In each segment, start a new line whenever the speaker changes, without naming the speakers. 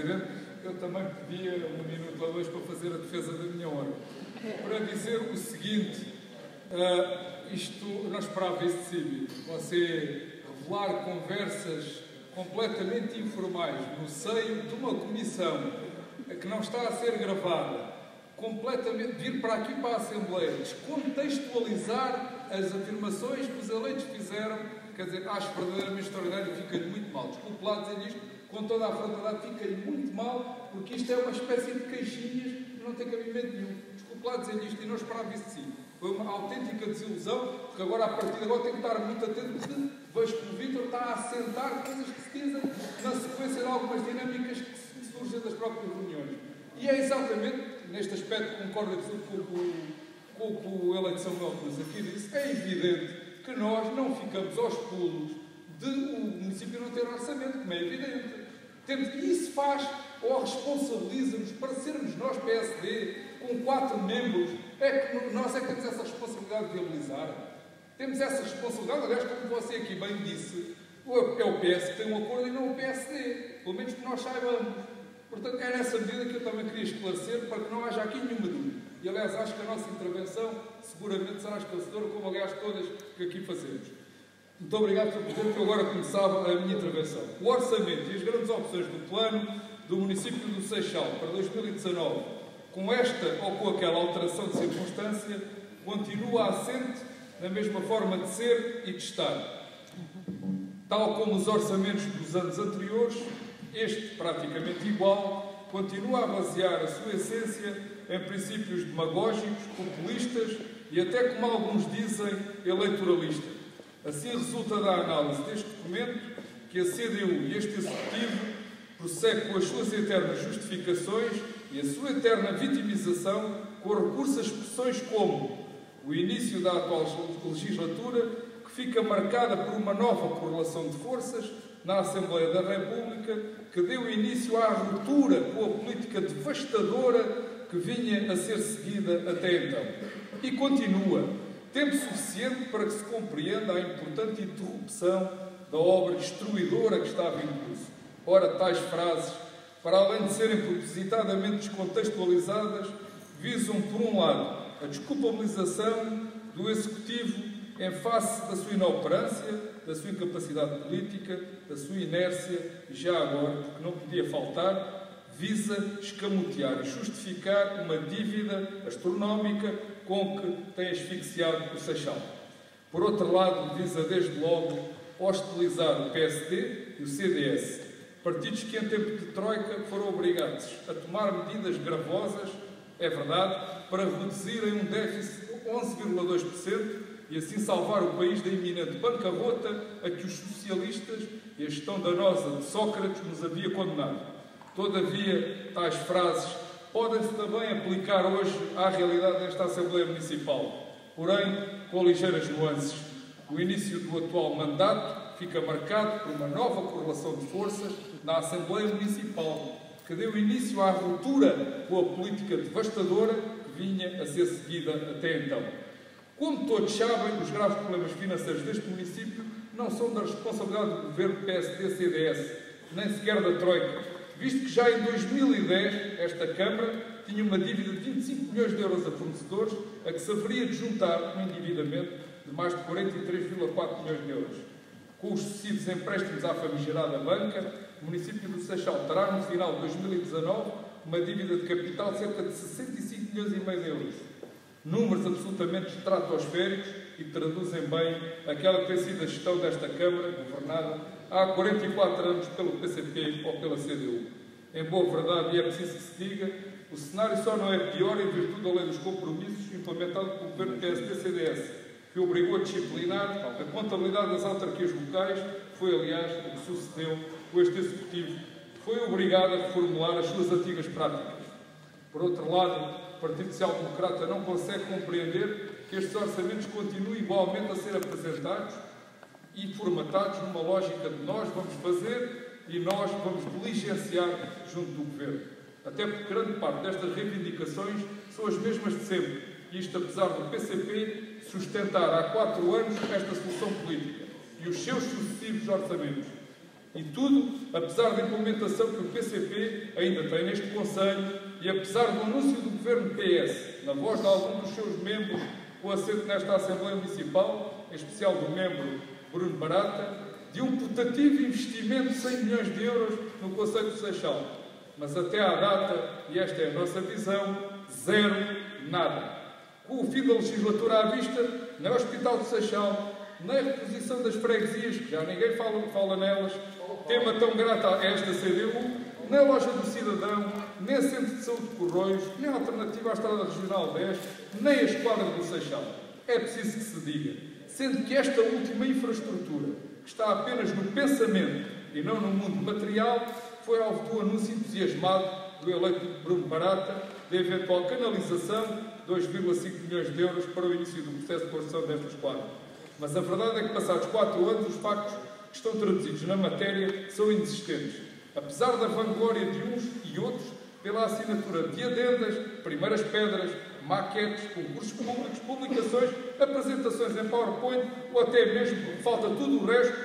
Presidente, eu também pedia um minuto a dois para fazer a defesa da minha hora. Para dizer o seguinte, isto não esperava isso de si, você revelar conversas completamente informais no seio de uma comissão que não está a ser gravada, completamente vir para aqui para a Assembleia, descontextualizar as afirmações que os eleitos fizeram, quer dizer, acho verdadeiramente extraordinário e fica-lhe muito mal. Desculpe lá dizer isto, com toda a frontalidade, fica-lhe muito mal, porque isto é uma espécie de queixinhas que não tem cabimento nenhum. Desculpe lá dizer isto e não esperava isso de si. Foi uma autêntica desilusão, porque agora, a partir de agora, tenho que estar muito atento, porque vejo que o Vítor está a assentar coisas que se dizem na sequência de algumas dinâmicas que surgem das próprias reuniões. E é exatamente, neste aspecto, concordo com o que o eleito Samuel Cruz aqui disse, é evidente que nós não ficamos aos pulos de o município não ter orçamento, como é evidente. E isso faz, ou responsabiliza-nos, para sermos nós, PSD, com 4 membros, nós é que temos essa responsabilidade de viabilizar. Temos essa responsabilidade, aliás, como você aqui bem disse, é o PS que tem um acordo e não o PSD, pelo menos que nós saibamos. Portanto, é nessa medida que eu também queria esclarecer, para que não haja aqui nenhuma dúvida. E, aliás, acho que a nossa intervenção seguramente será esclarecedora, como, aliás, todas que aqui fazemos. Muito obrigado, Sr. Presidente, que eu agora começava a minha intervenção. O orçamento e as grandes opções do plano do município do Seixal para 2019, com esta ou com aquela alteração de circunstância, continua assente na mesma forma de ser e de estar. Tal como os orçamentos dos anos anteriores, este, praticamente igual, continua a basear a sua essência em princípios demagógicos, populistas e até, como alguns dizem, eleitoralistas. Assim resulta da análise deste documento que a CDU e este Executivo prossegue com as suas eternas justificações e a sua eterna vitimização com recurso a expressões como o início da atual legislatura, que fica marcada por uma nova correlação de forças na Assembleia da República, que deu início à ruptura com a política devastadora que vinha a ser seguida até então. E continua. Tempo suficiente para que se compreenda a importante interrupção da obra destruidora que estava em curso. Ora, tais frases, para além de serem propositadamente descontextualizadas, visam, por um lado, a desculpabilização do Executivo em face da sua inoperância, da sua incapacidade política, da sua inércia, e já agora, porque não podia faltar, visa escamotear e justificar uma dívida astronómica com que tem asfixiado o Seixal. Por outro lado, visa desde logo hostilizar o PSD e o CDS, partidos que em tempo de troika foram obrigados a tomar medidas gravosas, é verdade, para reduzirem um déficit de 11,2% e assim salvar o país da iminente bancarrota a que os socialistas e a gestão danosa de Sócrates nos havia condenado. Todavia, tais frases podem-se também aplicar hoje à realidade desta Assembleia Municipal, porém com ligeiras nuances. O início do atual mandato fica marcado por uma nova correlação de forças na Assembleia Municipal, que deu início à ruptura com a política devastadora que vinha a ser seguida até então. Como todos sabem, os graves problemas financeiros deste município não são da responsabilidade do governo PSD-CDS, nem sequer da Troika, visto que já em 2010 esta Câmara tinha uma dívida de 25 milhões de euros a fornecedores, a que se haveria de juntar um endividamento de mais de 43,4 milhões de euros. Com os sucessivos empréstimos à famigerada banca, o município do Seixal terá, no final de 2019, uma dívida de capital de cerca de 65 milhões e meio de euros. Números absolutamente estratosféricos e traduzem bem aquela que tem sido a gestão desta Câmara, governada há 44 anos pelo PCP ou pela CDU. Em boa verdade, e é preciso que se diga, o cenário só não é pior em virtude da lei dos compromissos implementada pelo governo PSD-CDS, que obrigou a disciplinar a contabilidade das autarquias locais, foi, aliás, o que sucedeu com este Executivo, que foi obrigado a reformular as suas antigas práticas. Por outro lado, o Partido Social Democrata não consegue compreender que estes orçamentos continuem igualmente a ser apresentados e formatados numa lógica de nós vamos fazer e nós vamos diligenciar junto do Governo. Até porque grande parte destas reivindicações são as mesmas de sempre, e isto apesar do PCP sustentar há 4 anos esta solução política e os seus sucessivos orçamentos. E tudo, apesar da implementação que o PCP ainda tem neste Conselho e apesar do anúncio do Governo PS, na voz de algum dos seus membros com assento nesta Assembleia Municipal, em especial do membro Bruno Barata, de um putativo investimento de 100 milhões de euros no Conselho de Seixal. Mas até à data, e esta é a nossa visão, zero, nada. Com o fim da legislatura à vista, nem o Hospital de Seixal, nem a reposição das freguesias, que já ninguém fala nelas, tema tão grato a esta CDU, nem a Loja do Cidadão, nem a Centro de Saúde de Corroios, nem a alternativa à Estrada Regional 10, nem a Esquadra do Seixal. É preciso que se diga, sendo que esta última infraestrutura, que está apenas no pensamento e não no mundo material, foi alvo do anúncio entusiasmado do eleito Bruno Barata de eventual canalização de 2,5 milhões de euros para o início do processo de construção desta esquadra. Mas a verdade é que, passados 4 anos, os factos que estão traduzidos na matéria são inexistentes. Apesar da vanglória de uns e outros, pela assinatura de adendas, primeiras pedras, maquetes, concursos públicos, publicações, apresentações em PowerPoint ou até mesmo, falta tudo o resto,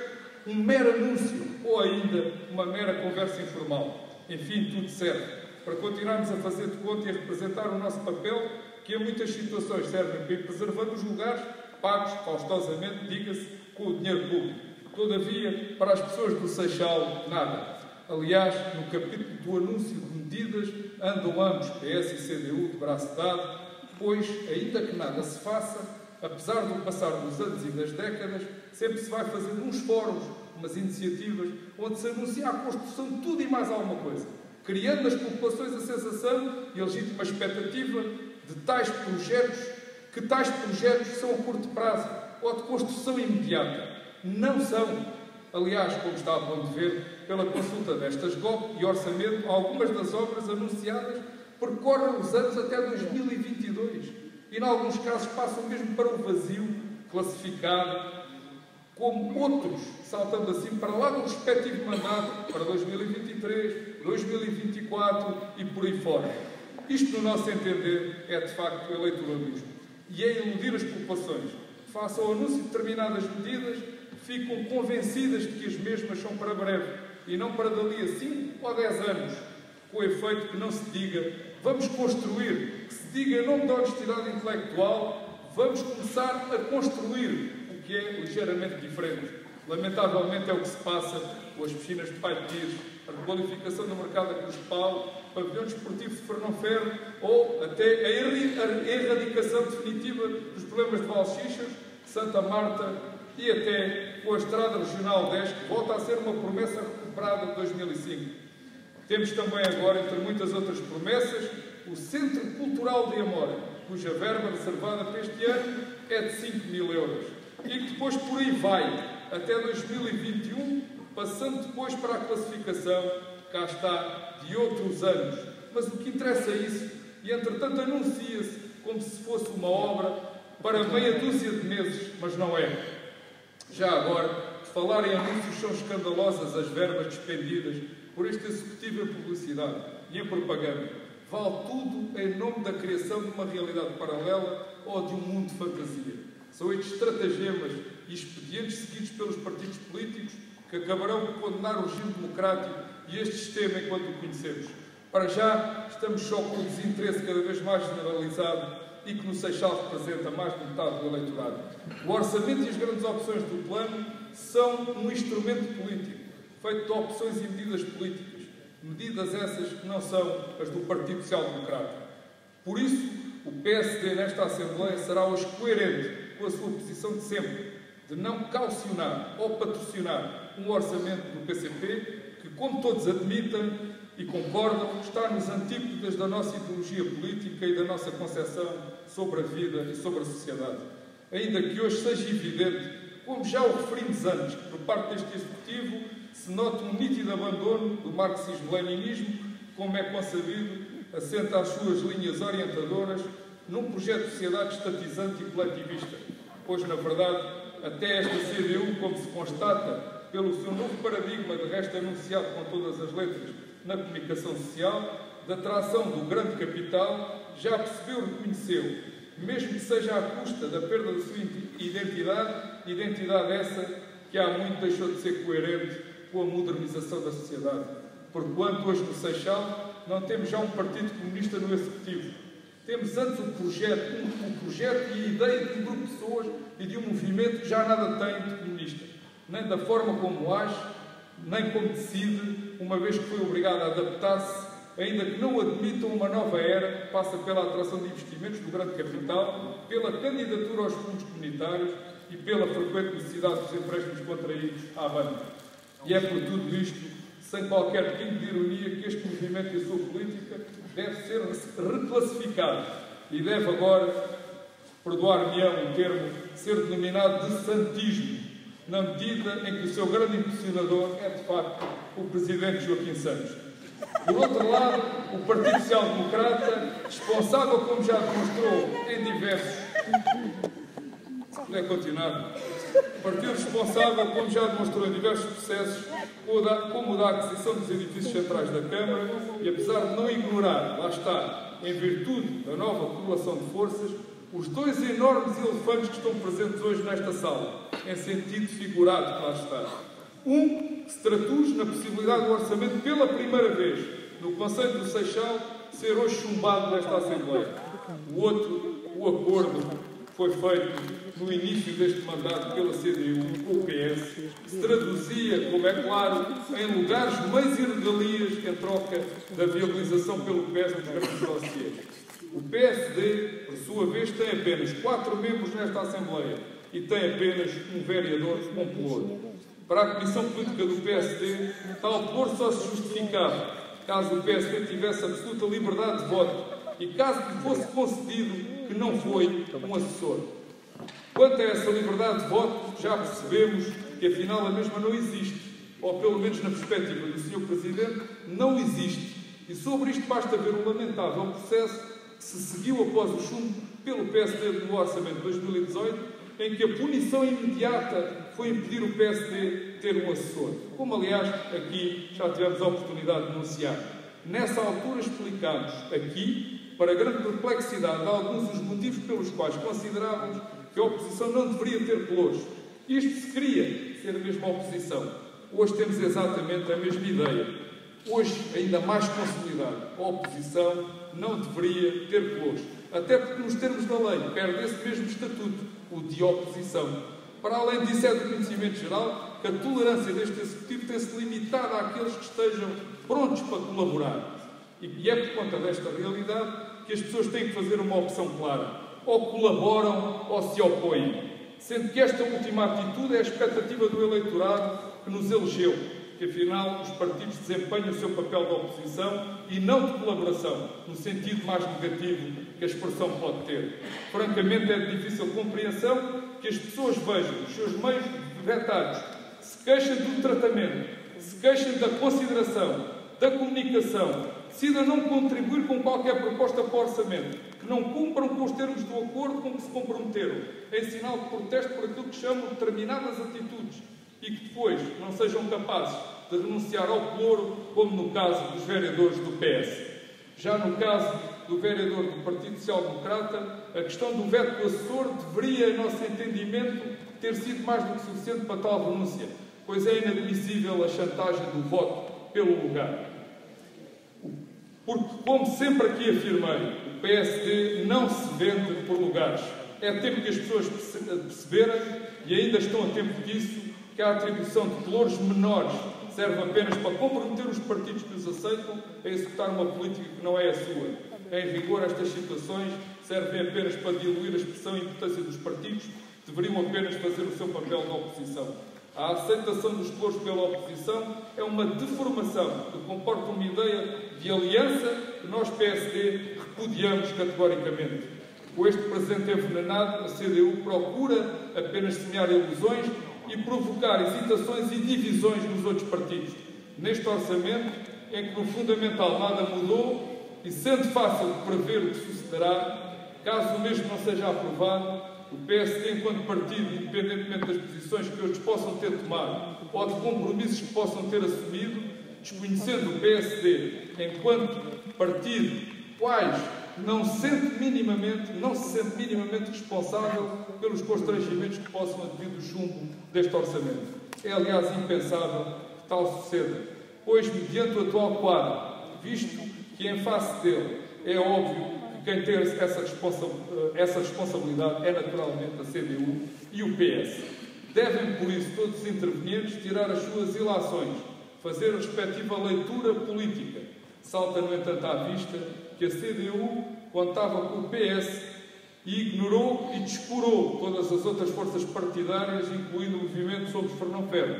um mero anúncio ou ainda uma mera conversa informal. Enfim, tudo serve para continuarmos a fazer de conta e a representar o nosso papel, que em muitas situações servem para ir preservando os lugares, pagos faustosamente, diga-se, com o dinheiro público. Todavia, para as pessoas do Seixal, nada. Aliás, no capítulo do anúncio de medidas, andam ambos, PS e CDU, de braço dado, pois, ainda que nada se faça, apesar do passar dos anos e das décadas, sempre se vai fazendo uns fóruns, umas iniciativas, onde se anuncia a construção de tudo e mais alguma coisa, criando nas populações a sensação e a legítima expectativa de tais projetos, que tais projetos são a curto prazo ou de construção imediata. Não são. Aliás, como está a ponto de ver, pela consulta destas GOP e orçamento, algumas das obras anunciadas percorrem os anos até 2022 e, em alguns casos, passam mesmo para o vazio classificado, como outros, saltando assim para lá do respectivo mandato, para 2023, 2024 e por aí fora. Isto, no nosso entender, é de facto eleitoralismo e é iludir as populações. Façam o anúncio de determinadas medidas, ficam convencidas de que as mesmas são para breve e não para dali a 5 ou 10 anos, com o efeito que não se diga vamos construir, que se diga em nome da honestidade intelectual, vamos começar a construir, o que é ligeiramente diferente. Lamentavelmente é o que se passa com as piscinas de Pai de Pires, a requalificação do mercado da Cruz de Paulo, o pavilhão desportivo de Fernão Ferro ou até a erradicação definitiva dos problemas de Valchichas, Santa Marta e até com a Estrada Regional 10, que volta a ser uma promessa recuperada de 2005. Temos também agora, entre muitas outras promessas, o Centro Cultural de Amora, cuja verba reservada para este ano é de 5 mil euros. E que depois por aí vai, até 2021, passando depois para a classificação, cá está, de outros anos. Mas o que interessa é isso, e entretanto anuncia-se como se fosse uma obra para meia dúzia de meses, mas não é. Já agora, de falar em anúncios, são escandalosas as verbas despendidas por este executivo em publicidade e em propaganda. Vale tudo em nome da criação de uma realidade paralela ou de um mundo de fantasia. São estes estratagemas e expedientes seguidos pelos partidos políticos que acabarão por condenar o regime democrático e este sistema enquanto o conhecemos. Para já, estamos só com o desinteresse cada vez mais generalizado e que no Seixal representa mais de metade do eleitorado. O orçamento e as grandes opções do plano são um instrumento político, feito de opções e medidas políticas. Medidas essas que não são as do Partido Social Democrata. Por isso, o PSD nesta Assembleia será hoje coerente com a sua posição de sempre, de não caucionar ou patrocinar um orçamento do PCP que, como todos admitem e concordam, está nos antípodas da nossa ideologia política e da nossa concepção sobre a vida e sobre a sociedade. Ainda que hoje seja evidente, como já o referimos antes, que por parte deste Executivo se nota um nítido abandono do marxismo-leninismo, como é concebido, assenta as suas linhas orientadoras num projeto de sociedade estatizante e coletivista. Pois, na verdade, até esta CDU, como se constata pelo seu novo paradigma, de resto anunciado com todas as letras na comunicação social, da tração do grande capital, já percebeu e reconheceu, mesmo que seja à custa da perda da sua identidade essa que há muito deixou de ser coerente com a modernização da sociedade. Porquanto hoje no Seixal não temos já um partido comunista no Executivo. Temos antes um projeto e a ideia de um grupo de pessoas e de um movimento que já nada tem de comunista. Nem da forma como age, nem como decide, uma vez que foi obrigado a adaptar-se, ainda que não admitam uma nova era que passa pela atração de investimentos do grande capital, pela candidatura aos fundos comunitários e pela frequente necessidade dos empréstimos contraídos à banca. E é por tudo isto, sem qualquer pingo de ironia, que este movimento e a sua política deve ser reclassificado e deve agora, perdoar-me-ão o termo, ser denominado de santismo, na medida em que o seu grande impulsionador é, de facto, o Presidente Joaquim Santos. Por outro lado, o Partido Social Democrata, responsável, como já demonstrou em diversos... Deve continuar. O Partido responsável, como já demonstrou em diversos processos, como o da aquisição dos edifícios centrais da Câmara, e apesar de não ignorar, lá está, em virtude da nova correlação de forças, os dois enormes elefantes que estão presentes hoje nesta sala, em sentido figurado, lá está. Um que se traduz na possibilidade do orçamento pela primeira vez no Conselho do Seixal ser hoje chumbado nesta Assembleia. O outro, o acordo que foi feito no início deste mandato pela CDU com o PS, que se traduzia, como é claro, em lugares, meios e regalias em troca da viabilização pelo PS dos grandes dossiês. O PSD, por sua vez, tem apenas 4 membros nesta Assembleia e tem apenas um vereador com pelouro. Para a Comissão Política do PSD, tal pelouro só se justificava caso o PSD tivesse absoluta liberdade de voto e caso lhe fosse concedido que não foi um assessor. Quanto a essa liberdade de voto, já percebemos que afinal a mesma não existe, ou pelo menos na perspectiva do Sr. Presidente, não existe. E sobre isto basta ver o lamentável processo que se seguiu após o chumbo pelo PSD no Orçamento de 2018, em que a punição imediata foi impedir o PSD ter um assessor. Como, aliás, aqui já tivemos a oportunidade de denunciar. Nessa altura explicámos aqui, para a grande perplexidade de alguns dos motivos pelos quais considerávamos que a oposição não deveria ter pelouros. Isto se queria ser a mesma oposição. Hoje temos exatamente a mesma ideia. Hoje, ainda mais consolidado, a oposição não deveria ter pelouros. Até porque, nos termos da lei, perde esse mesmo estatuto, o de oposição. Para além disso, é do conhecimento geral que a tolerância deste Executivo tem-se limitado àqueles que estejam prontos para colaborar. E é por conta desta realidade que as pessoas têm que fazer uma opção clara. Ou colaboram ou se opõem. Sendo que esta última atitude é a expectativa do eleitorado que nos elegeu, que afinal os partidos desempenham o seu papel de oposição e não de colaboração, no sentido mais negativo que a expressão pode ter. Francamente, é de difícil compreensão que as pessoas vejam os seus meios vetados, se queixem do tratamento, se queixem da consideração, da comunicação, decidam não contribuir com qualquer proposta para o orçamento, que não cumpram com os termos do acordo com que se comprometeram, em sinal de protesto por aquilo que chamam determinadas atitudes, e que depois não sejam capazes de renunciar ao pelouro, como no caso dos vereadores do PS. Já no caso do vereador do Partido Social Democrata, a questão do veto do assessor deveria, em nosso entendimento, ter sido mais do que suficiente para tal renúncia, pois é inadmissível a chantagem do voto pelo lugar. Porque, como sempre aqui afirmei, o PSD não se vende por lugares. É tempo que as pessoas perceberem, e ainda estão a tempo disso, que a atribuição de pelouros menores serve apenas para comprometer os partidos que os aceitam a executar uma política que não é a sua. Em rigor, estas situações servem apenas para diluir a expressão e importância dos partidos, que deveriam apenas fazer o seu papel de oposição. A aceitação dos pelouros pela oposição é uma deformação que comporta uma ideia de aliança que nós, PSD, repudiamos categoricamente. Com este presente envenenado, a CDU procura apenas semear ilusões e provocar hesitações e divisões nos outros partidos. Neste orçamento, em que no fundamental nada mudou, e sendo fácil de prever o que sucederá, caso o mesmo não seja aprovado, o PSD, enquanto partido, independentemente das posições que outros possam ter tomado ou de compromissos que possam ter assumido, desconhecendo o PSD enquanto partido, quais não se sente minimamente responsável pelos constrangimentos que possam advir do chumbo deste orçamento. É, aliás, impensável que tal suceda, pois, mediante o atual quadro, visto que em face dele é óbvio que quem tem essa responsabilidade é naturalmente a CDU e o PS. Devem, por isso, todos os intervenientes tirar as suas ilações, fazer a respectiva leitura política. Salta, no entanto, à vista que a CDU contava com o PS e ignorou e descurou todas as outras forças partidárias, incluindo o movimento sob Fernão Ferro.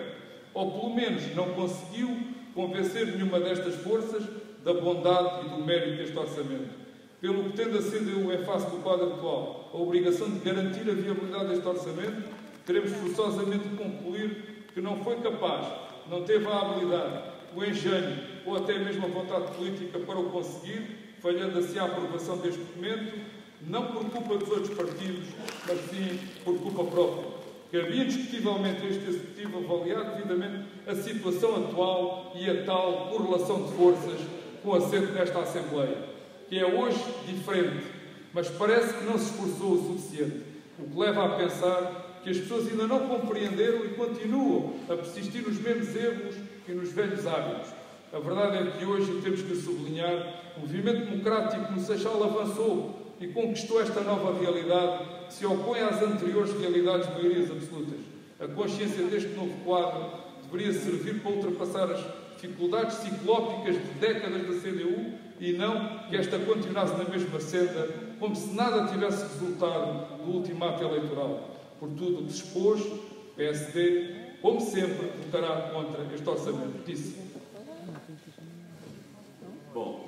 Ou, pelo menos, não conseguiu convencer nenhuma destas forças da bondade e do mérito deste orçamento. Pelo que, tendo a CDU, em face do quadro atual, a obrigação de garantir a viabilidade deste orçamento, teremos forçosamente de concluir que não foi capaz, não teve a habilidade, o engenho ou até mesmo a vontade política para o conseguir, falhando assim a aprovação deste documento, não por culpa dos outros partidos, mas sim por culpa própria. Cabia indiscutivelmente a este Executivo avaliar devidamente a situação atual e a tal correlação de forças com assento nesta Assembleia, que é hoje diferente, mas parece que não se esforçou o suficiente, o que leva a pensar que as pessoas ainda não compreenderam e continuam a persistir nos mesmos erros e nos velhos hábitos. A verdade é que hoje temos que sublinhar o movimento democrático no Seixal avançou e conquistou esta nova realidade que se opõe às anteriores realidades de maiorias absolutas. A consciência deste novo quadro deveria servir para ultrapassar as dificuldades ciclópicas de décadas da CDU e não que esta continuasse na mesma senda, como se nada tivesse resultado do ultimato eleitoral. Por tudo o que se expôs, o PSD, como sempre, votará contra este orçamento. Disse.
Bom,